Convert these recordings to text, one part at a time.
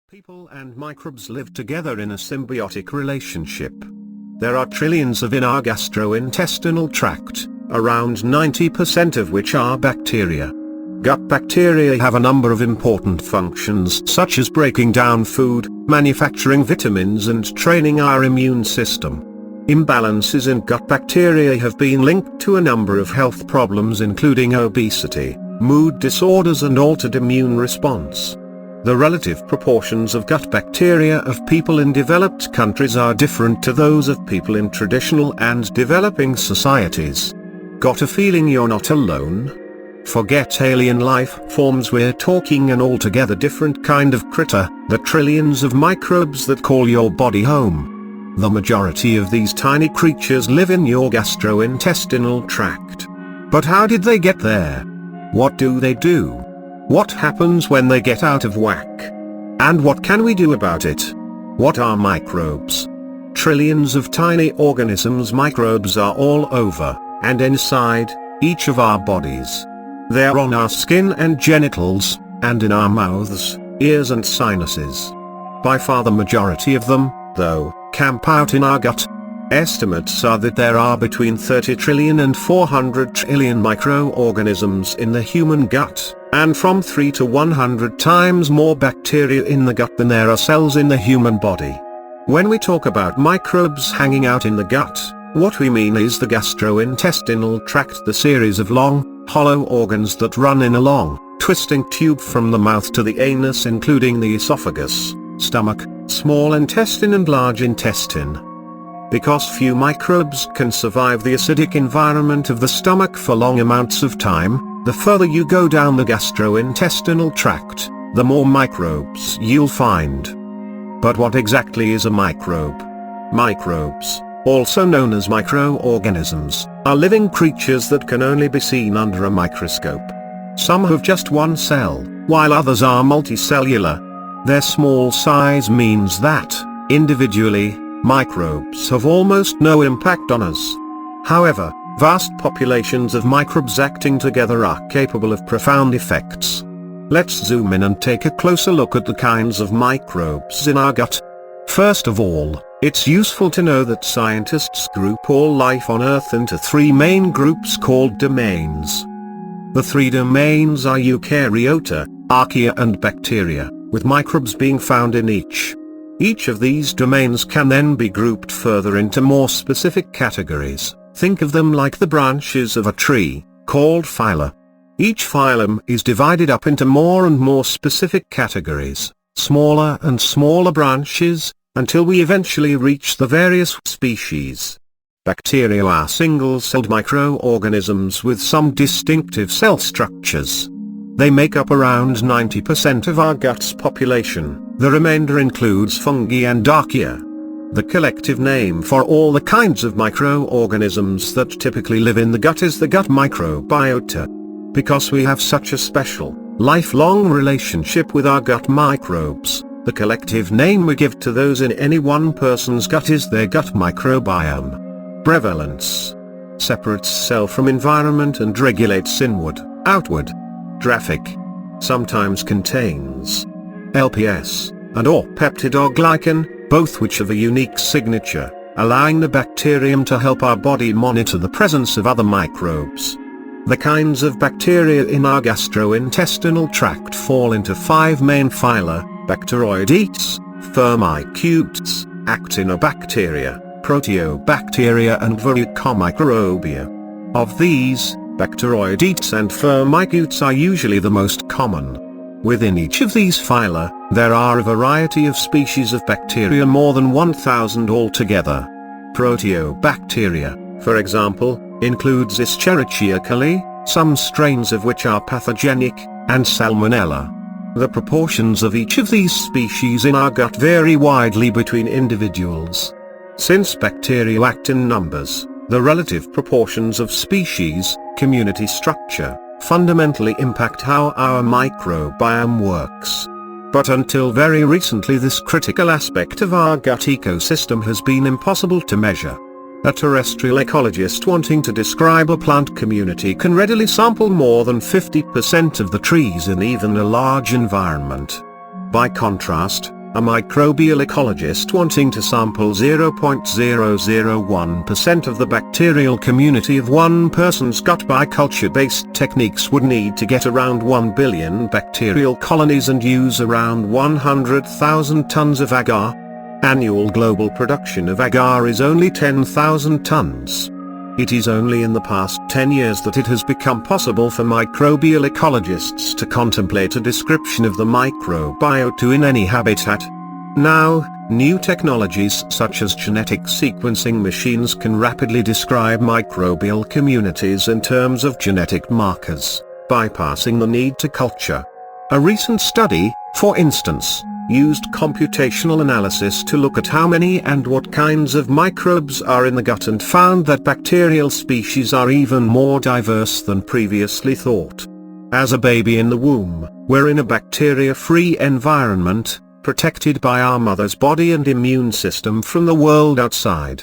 People and microbes live together in a symbiotic relationship. There are trillions in our gastrointestinal tract, around 90% of which are bacteria. Gut bacteria have a number of important functions such as breaking down food, manufacturing vitamins and training our immune system. Imbalances in gut bacteria have been linked to a number of health problems including obesity, mood disorders and altered immune response. The relative proportions of gut bacteria of people in developed countries are different to those of people in traditional and developing societies. Got a feeling you're not alone? Forget alien life forms, we're talking an altogether different kind of critter, the trillions of microbes that call your body home. The majority of these tiny creatures live in your gastrointestinal tract. But how did they get there? What do they do? What happens when they get out of whack? And what can we do about it? What are microbes? Trillions of tiny organisms. Microbes are all over, and inside, each of our bodies. They are on our skin and genitals, and in our mouths, ears and sinuses. By far the majority of them, though, camp out in our gut. Estimates are that there are between 30 trillion and 400 trillion microorganisms in the human gut, and from 3 to 100 times more bacteria in the gut than there are cells in the human body. When we talk about microbes hanging out in the gut, what we mean is the gastrointestinal tract, the series of long, hollow organs that run in a long, twisting tube from the mouth to the anus, including the esophagus, stomach, small intestine and large intestine. Because few microbes can survive the acidic environment of the stomach for long amounts of time, the further you go down the gastrointestinal tract, the more microbes you'll find. But what exactly is a microbe? Microbes, also known as microorganisms, are living creatures that can only be seen under a microscope. Some have just one cell, while others are multicellular. Their small size means that, individually, microbes have almost no impact on us. However, vast populations of microbes acting together are capable of profound effects. Let's zoom in and take a closer look at the kinds of microbes in our gut. First of all, it's useful to know that scientists group all life on Earth into three main groups called domains. The three domains are eukaryota, archaea and bacteria, with microbes being found in each. Each of these domains can then be grouped further into more specific categories. Think of them like the branches of a tree, called phyla. Each phylum is divided up into more and more specific categories, smaller and smaller branches, until we eventually reach the various species. Bacteria are single-celled microorganisms with some distinctive cell structures. They make up around 90% of our gut's population. The remainder includes fungi and archaea. The collective name for all the kinds of microorganisms that typically live in the gut is the gut microbiota. Because we have such a special, lifelong relationship with our gut microbes, the collective name we give to those in any one person's gut is their gut microbiome. Prevalence separates cell from environment and regulates inward, outward. Traffic sometimes contains LPS, and/or peptide or glycan, both which have a unique signature, allowing the bacterium to help our body monitor the presence of other microbes. The kinds of bacteria in our gastrointestinal tract fall into 5 main phyla: Bacteroidetes, Firmicutes, Actinobacteria, Proteobacteria and Verrucomicrobia. Of these, Bacteroidetes and Firmicutes are usually the most common. Within each of these phyla, there are a variety of species of bacteria, more than 1,000 altogether. Proteobacteria, for example, includes Escherichia coli, some strains of which are pathogenic, and Salmonella. The proportions of each of these species in our gut vary widely between individuals. Since bacteria act in numbers, the relative proportions of species, community structure, fundamentally impact how our microbiome works. But until very recently, this critical aspect of our gut ecosystem has been impossible to measure. A terrestrial ecologist wanting to describe a plant community can readily sample more than 50% of the trees in even a large environment. By contrast, A microbial ecologist wanting to sample 0.001% of the bacterial community of one person's gut by culture-based techniques would need to get around 1 billion bacterial colonies and use around 100,000 tons of agar. Annual global production of agar is only 10,000 tons. It is only in the past 10 years that it has become possible for microbial ecologists to contemplate a description of the microbiota in any habitat. Now, new technologies such as genetic sequencing machines can rapidly describe microbial communities in terms of genetic markers, bypassing the need to culture. A recent study, for instance, used computational analysis to look at how many and what kinds of microbes are in the gut and found that bacterial species are even more diverse than previously thought. As a baby in the womb, we're in a bacteria-free environment, protected by our mother's body and immune system from the world outside.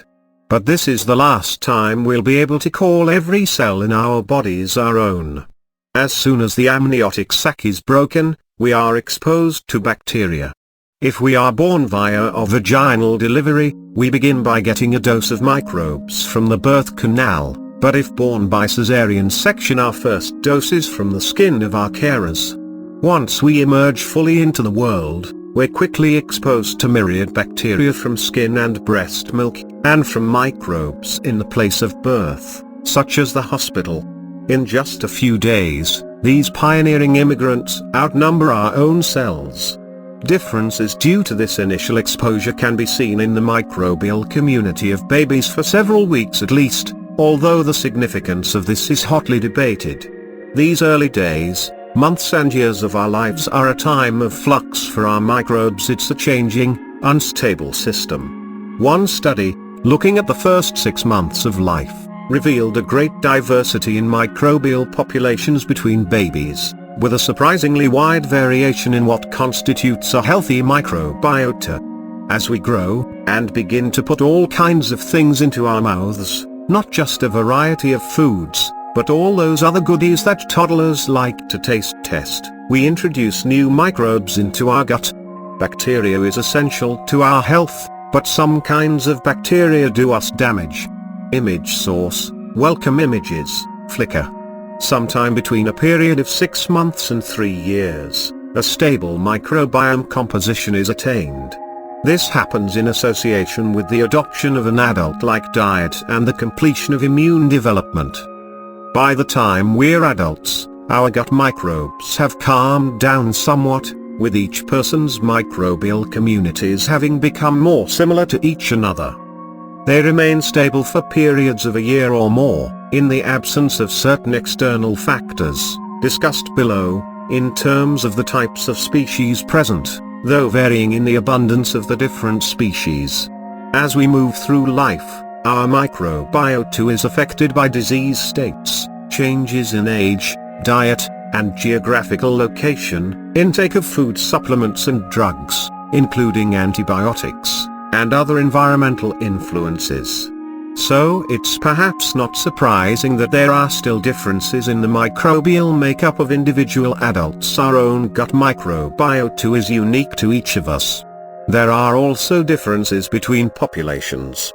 But this is the last time we'll be able to call every cell in our bodies our own. As soon as the amniotic sac is broken, we are exposed to bacteria. If we are born via a vaginal delivery, we begin by getting a dose of microbes from the birth canal, but if born by caesarean section, our first dose is from the skin of our carers. Once we emerge fully into the world, we're quickly exposed to myriad bacteria from skin and breast milk, and from microbes in the place of birth, such as the hospital. In just a few days, these pioneering immigrants outnumber our own cells. Differences due to this initial exposure can be seen in the microbial community of babies for several weeks at least, although the significance of this is hotly debated. These early days, months and years of our lives are a time of flux for our microbes. It's a changing, unstable system. One study, looking at the first 6 months of life, revealed a great diversity in microbial populations between babies, with a surprisingly wide variation in what constitutes a healthy microbiota. As we grow, and begin to put all kinds of things into our mouths, not just a variety of foods, but all those other goodies that toddlers like to taste test, we introduce new microbes into our gut. Bacteria is essential to our health, but some kinds of bacteria do us damage. Image source, Welcome Images, Flickr. Sometime between a period of 6 months and 3 years, a stable microbiome composition is attained. This happens in association with the adoption of an adult-like diet and the completion of immune development. By the time we're adults, our gut microbes have calmed down somewhat, with each person's microbial communities having become more similar to each another. They remain stable for periods of a year or more, in the absence of certain external factors, discussed below, in terms of the types of species present, though varying in the abundance of the different species. As we move through life, our microbiota is affected by disease states, changes in age, diet, and geographical location, intake of food supplements and drugs, including antibiotics, and other environmental influences. So it's perhaps not surprising that there are still differences in the microbial makeup of individual adults. Our own gut microbiota is unique to each of us. There are also differences between populations.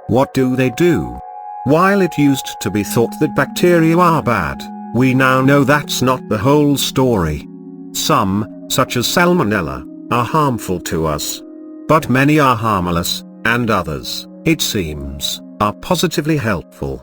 What do they do? While it used to be thought that bacteria are bad, we now know that's not the whole story. Some, such as Salmonella, are harmful to us. But many are harmless, and others, it seems, are positively helpful.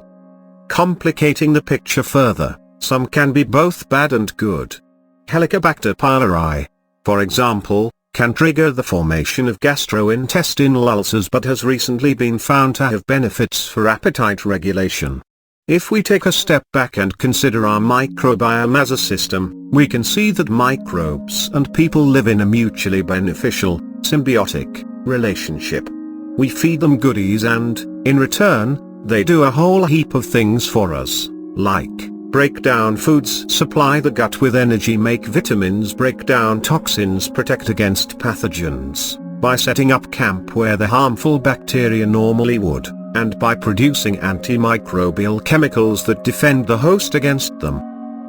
Complicating the picture further, some can be both bad and good. Helicobacter pylori, for example, can trigger the formation of gastrointestinal ulcers but has recently been found to have benefits for appetite regulation. If we take a step back and consider our microbiome as a system, we can see that microbes and people live in a mutually beneficial, symbiotic relationship. We feed them goodies and, in return, they do a whole heap of things for us, like break down foods, supply the gut with energy, make vitamins, break down toxins, protect against pathogens, by setting up camp where the harmful bacteria normally would, and by producing antimicrobial chemicals that defend the host against them.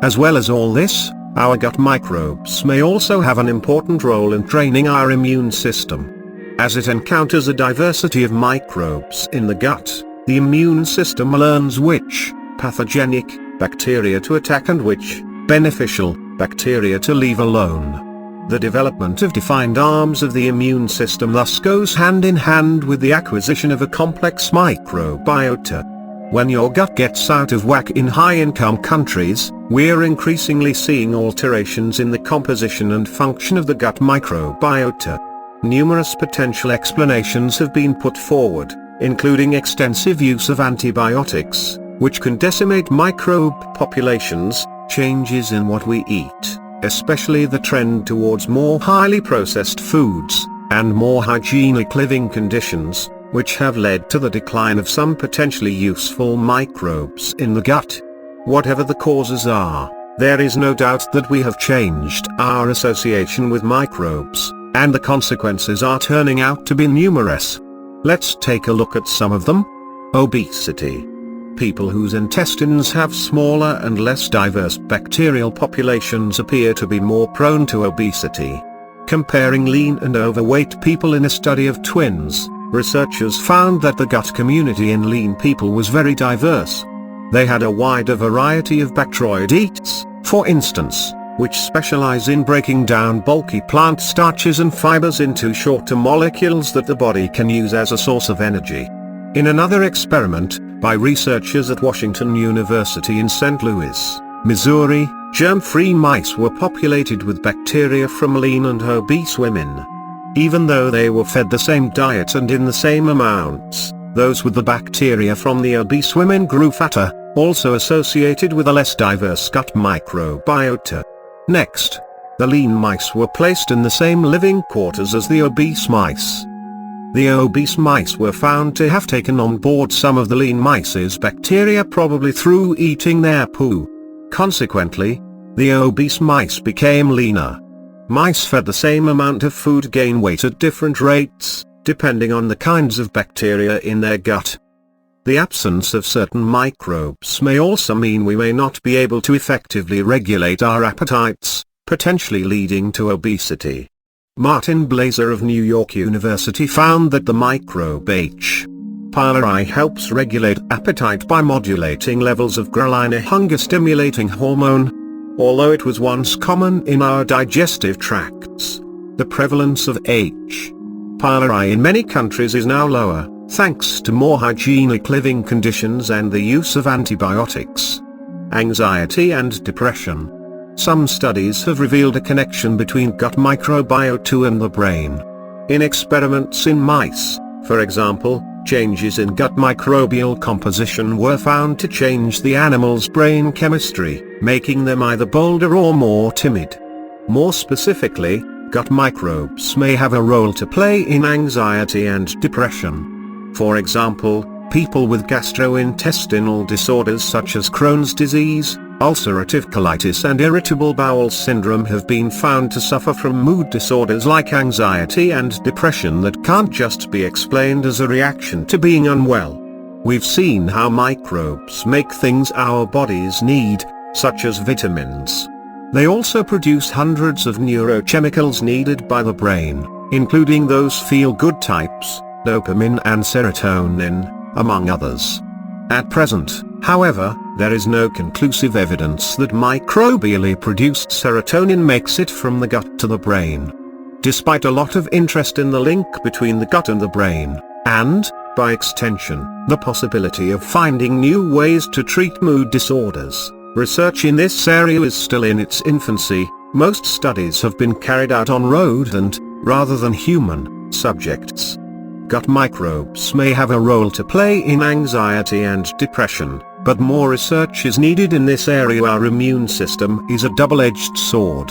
As well as all this, Our gut microbes may also have an important role in training our immune system. As it encounters a diversity of microbes in the gut, the immune system learns which pathogenic bacteria to attack and which beneficial bacteria to leave alone. The development of defined arms of the immune system thus goes hand in hand with the acquisition of a complex microbiota. When your gut gets out of whack in high-income countries, we're increasingly seeing alterations in the composition and function of the gut microbiota. Numerous potential explanations have been put forward, including extensive use of antibiotics, which can decimate microbe populations, changes in what we eat, especially the trend towards more highly processed foods, and more hygienic living conditions, which have led to the decline of some potentially useful microbes in the gut. Whatever the causes are, there is no doubt that we have changed our association with microbes, and the consequences are turning out to be numerous. Let's take a look at some of them. Obesity. People whose intestines have smaller and less diverse bacterial populations appear to be more prone to obesity. Comparing lean and overweight people in a study of twins, researchers found that the gut community in lean people was very diverse. They had a wider variety of bacteroidetes, for instance, which specialize in breaking down bulky plant starches and fibers into shorter molecules that the body can use as a source of energy. In another experiment, by researchers at Washington University in St. Louis, Missouri, germ-free mice were populated with bacteria from lean and obese women. Even though they were fed the same diet and in the same amounts, those with the bacteria from the obese women grew fatter, also associated with a less diverse gut microbiota. Next, the lean mice were placed in the same living quarters as the obese mice. The obese mice were found to have taken on board some of the lean mice's bacteria, probably through eating their poo. Consequently, the obese mice became leaner. Mice fed the same amount of food gain weight at different rates, depending on the kinds of bacteria in their gut. The absence of certain microbes may also mean we may not be able to effectively regulate our appetites, potentially leading to obesity. Martin Blaser of New York University found that the microbe H. pylori helps regulate appetite by modulating levels of ghrelin, a hunger-stimulating hormone. Although it was once common in our digestive tracts, the prevalence of H. pylori in many countries is now lower, thanks to more hygienic living conditions and the use of antibiotics. Anxiety and depression. Some studies have revealed a connection between gut microbiota and the brain. In experiments in mice, for example, changes in gut microbial composition were found to change the animal's brain chemistry, making them either bolder or more timid. More specifically, gut microbes may have a role to play in anxiety and depression. For example, people with gastrointestinal disorders such as Crohn's disease, ulcerative colitis and irritable bowel syndrome have been found to suffer from mood disorders like anxiety and depression that can't just be explained as a reaction to being unwell. We've seen how microbes make things our bodies need, such as vitamins. They also produce hundreds of neurochemicals needed by the brain, including those feel-good types, dopamine and serotonin, among others. At present, however, there is no conclusive evidence that microbially produced serotonin makes it from the gut to the brain. Despite a lot of interest in the link between the gut and the brain, and, by extension, the possibility of finding new ways to treat mood disorders, research in this area is still in its infancy. Most studies have been carried out on rodent, rather than human, subjects. Gut microbes may have a role to play in anxiety and depression, but more research is needed in this area. Our immune system is a double-edged sword.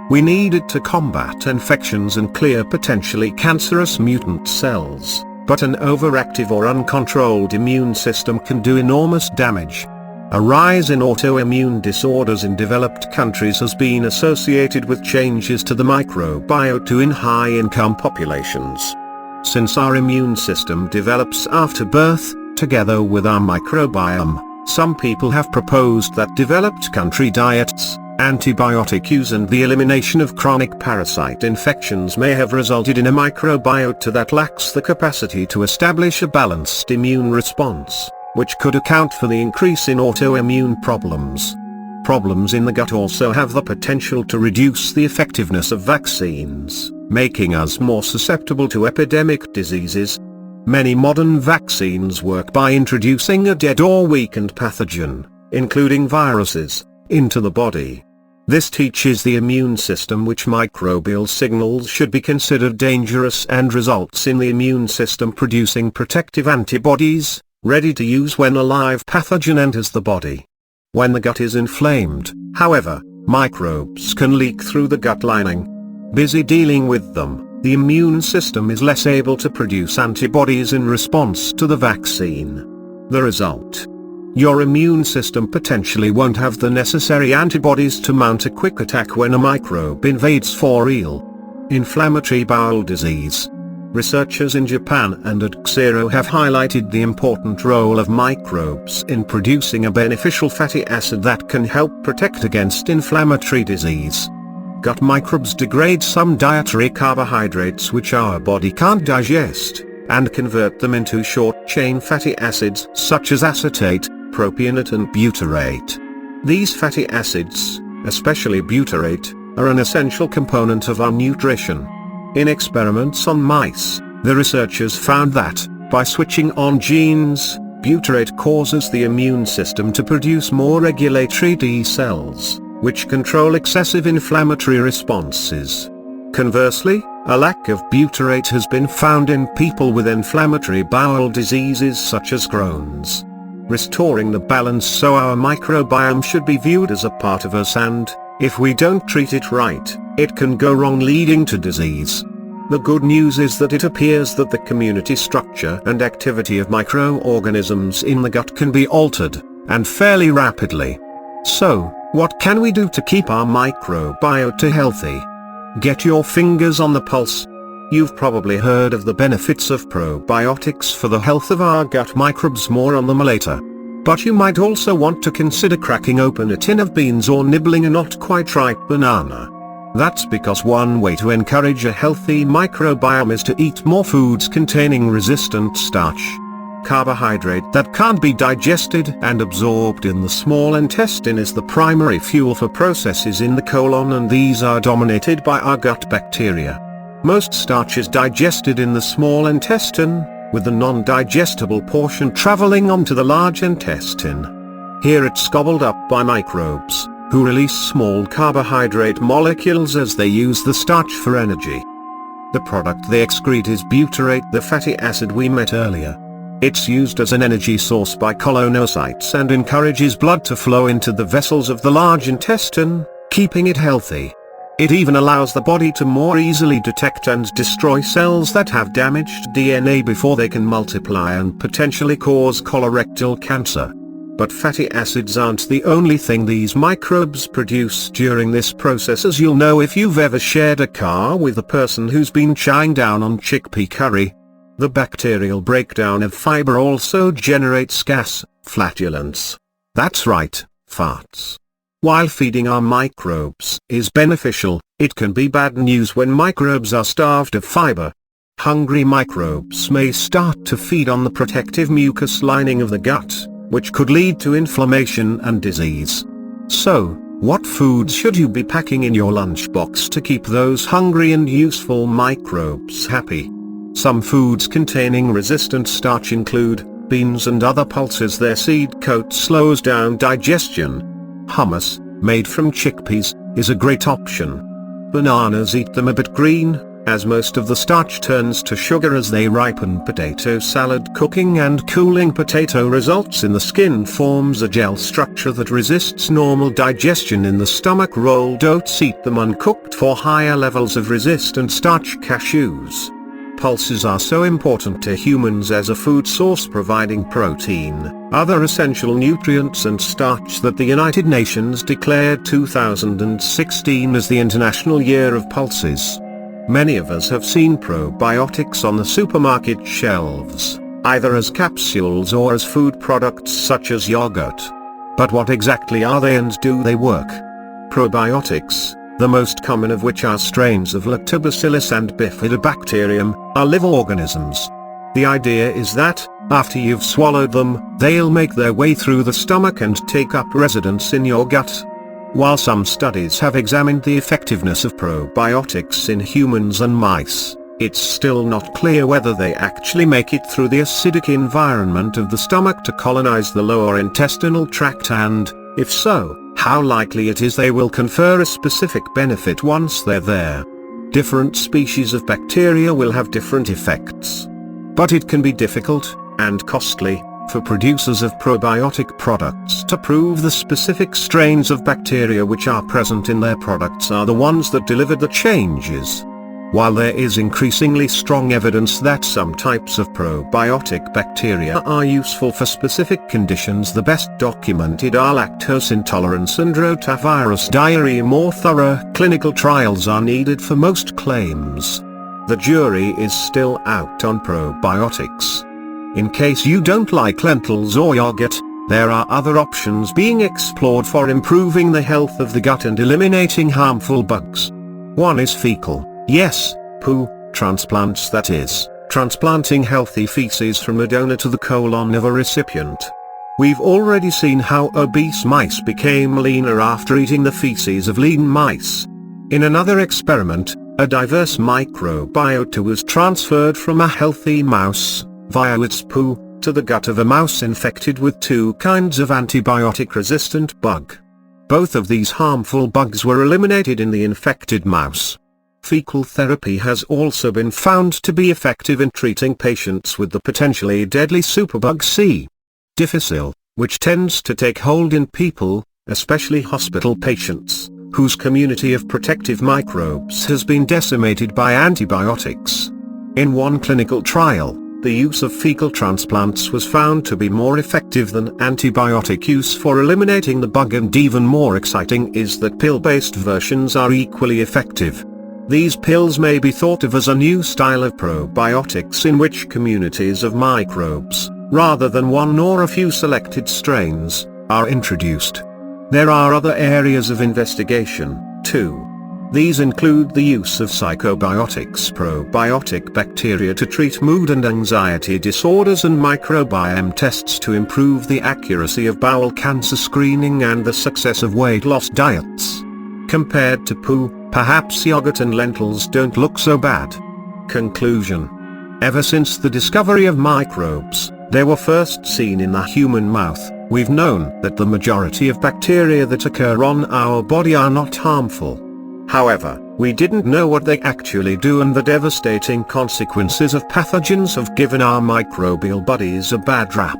We need it to combat infections and clear potentially cancerous mutant cells, but an overactive or uncontrolled immune system can do enormous damage. A rise in autoimmune disorders in developed countries has been associated with changes to the microbiota in high-income populations. Since our immune system develops after birth, together with our microbiome, some people have proposed that developed country diets, Antibiotic use and the elimination of chronic parasite infections may have resulted in a microbiota that lacks the capacity to establish a balanced immune response, which could account for the increase in autoimmune problems. Problems in the gut also have the potential to reduce the effectiveness of vaccines, making us more susceptible to epidemic diseases. Many modern vaccines work by introducing a dead or weakened pathogen, including viruses, into the body. This teaches the immune system which microbial signals should be considered dangerous and results in the immune system producing protective antibodies, ready to use when a live pathogen enters the body. When the gut is inflamed, however, microbes can leak through the gut lining. Busy dealing with them, the immune system is less able to produce antibodies in response to the vaccine. The result: your immune system potentially won't have the necessary antibodies to mount a quick attack when a microbe invades for real. Inflammatory bowel disease. Researchers in Japan and at Xero have highlighted the important role of microbes in producing a beneficial fatty acid that can help protect against inflammatory disease. Gut microbes degrade some dietary carbohydrates which our body can't digest, and convert them into short-chain fatty acids such as acetate, propionate and butyrate. These fatty acids, especially butyrate, are an essential component of our nutrition. In experiments on mice, the researchers found that, by switching on genes, butyrate causes the immune system to produce more regulatory T cells, which control excessive inflammatory responses. Conversely, a lack of butyrate has been found in people with inflammatory bowel diseases such as Crohn's. Restoring the balance so our microbiome should be viewed as a part of us, and, if we don't treat it right, it can go wrong, leading to disease. The good news is that it appears that the community structure and activity of microorganisms in the gut can be altered, and fairly rapidly. So, what can we do to keep our microbiota healthy? Get your fingers on the pulse. You've probably heard of the benefits of probiotics for the health of our gut microbes. More on them later. But you might also want to consider cracking open a tin of beans or nibbling a not quite ripe banana. That's because one way to encourage a healthy microbiome is to eat more foods containing resistant starch. Carbohydrate that can't be digested and absorbed in the small intestine is the primary fuel for processes in the colon, and these are dominated by our gut bacteria. Most starch is digested in the small intestine, with the non-digestible portion traveling onto the large intestine. Here it's gobbled up by microbes, who release small carbohydrate molecules as they use the starch for energy. The product they excrete is butyrate, the fatty acid we met earlier. It's used as an energy source by colonocytes and encourages blood to flow into the vessels of the large intestine, keeping it healthy. It even allows the body to more easily detect and destroy cells that have damaged DNA before they can multiply and potentially cause colorectal cancer. But fatty acids aren't the only thing these microbes produce during this process, as you'll know if you've ever shared a car with a person who's been chowing down on chickpea curry. The bacterial breakdown of fiber also generates gas, flatulence. That's right, farts. While feeding our microbes is beneficial, it can be bad news when microbes are starved of fiber. Hungry microbes may start to feed on the protective mucus lining of the gut, which could lead to inflammation and disease. So, what foods should you be packing in your lunchbox to keep those hungry and useful microbes happy? Some foods containing resistant starch include beans and other pulses. Their seed coat slows down digestion. Hummus, made from chickpeas, is a great option. Bananas, eat them a bit green, as most of the starch turns to sugar as they ripen. Potato salad, cooking and cooling potato results in the skin forms a gel structure that resists normal digestion in the stomach. Rolled oats, eat them uncooked for higher levels of resistant starch. Cashews. Pulses are so important to humans as a food source, providing protein, other essential nutrients and starch, that the United Nations declared 2016 as the International Year of Pulses. Many of us have seen probiotics on the supermarket shelves, either as capsules or as food products such as yogurt. But what exactly are they, and do they work? probiotics, the most common of which are strains of Lactobacillus and Bifidobacterium, are live organisms. The idea is that, after you've swallowed them, they'll make their way through the stomach and take up residence in your gut. While some studies have examined the effectiveness of probiotics in humans and mice, it's still not clear whether they actually make it through the acidic environment of the stomach to colonize the lower intestinal tract and, if so, how likely it is they will confer a specific benefit once they're there. Different species of bacteria will have different effects. But it can be difficult, and costly, for producers of probiotic products to prove the specific strains of bacteria which are present in their products are the ones that delivered the changes. While there is increasingly strong evidence that some types of probiotic bacteria are useful for specific conditions, the best documented are lactose intolerance and rotavirus diarrhea. More thorough clinical trials are needed for most claims. The jury is still out on probiotics. In case you don't like lentils or yogurt, there are other options being explored for improving the health of the gut and eliminating harmful bugs. One is fecal, yes, poo, transplants, that is, transplanting healthy feces from a donor to the colon of a recipient. We've already seen how obese mice became leaner after eating the feces of lean mice. In another experiment, a diverse microbiota was transferred from a healthy mouse, via its poo, to the gut of a mouse infected with two kinds of antibiotic-resistant bug. Both of these harmful bugs were eliminated in the infected mouse. Fecal therapy has also been found to be effective in treating patients with the potentially deadly superbug C. difficile, which tends to take hold in people, especially hospital patients, whose community of protective microbes has been decimated by antibiotics. In one clinical trial, the use of fecal transplants was found to be more effective than antibiotic use for eliminating the bug, and even more exciting is that pill-based versions are equally effective. These pills may be thought of as a new style of probiotics in which communities of microbes, rather than one or a few selected strains, are introduced. There are other areas of investigation, too. These include the use of psychobiotics, probiotic bacteria to treat mood and anxiety disorders, and microbiome tests to improve the accuracy of bowel cancer screening and the success of weight loss diets. Compared to poo, perhaps yogurt and lentils don't look so bad. Conclusion. Ever since the discovery of microbes, they were first seen in the human mouth, we've known that the majority of bacteria that occur on our body are not harmful. However, we didn't know what they actually do, and the devastating consequences of pathogens have given our microbial bodies a bad rap.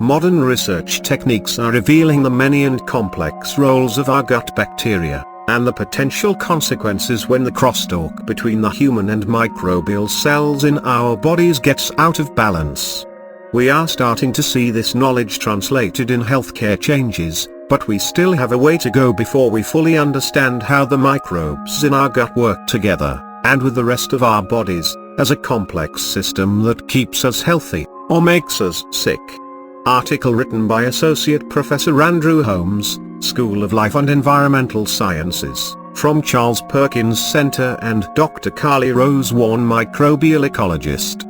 Modern research techniques are revealing the many and complex roles of our gut bacteria, and the potential consequences when the crosstalk between the human and microbial cells in our bodies gets out of balance. We are starting to see this knowledge translated in healthcare changes, but we still have a way to go before we fully understand how the microbes in our gut work together, and with the rest of our bodies, as a complex system that keeps us healthy, or makes us sick. Article written by Associate Professor Andrew Holmes, School of Life and Environmental Sciences, from Charles Perkins Center, and Dr. Carly Rose Warren, microbial ecologist.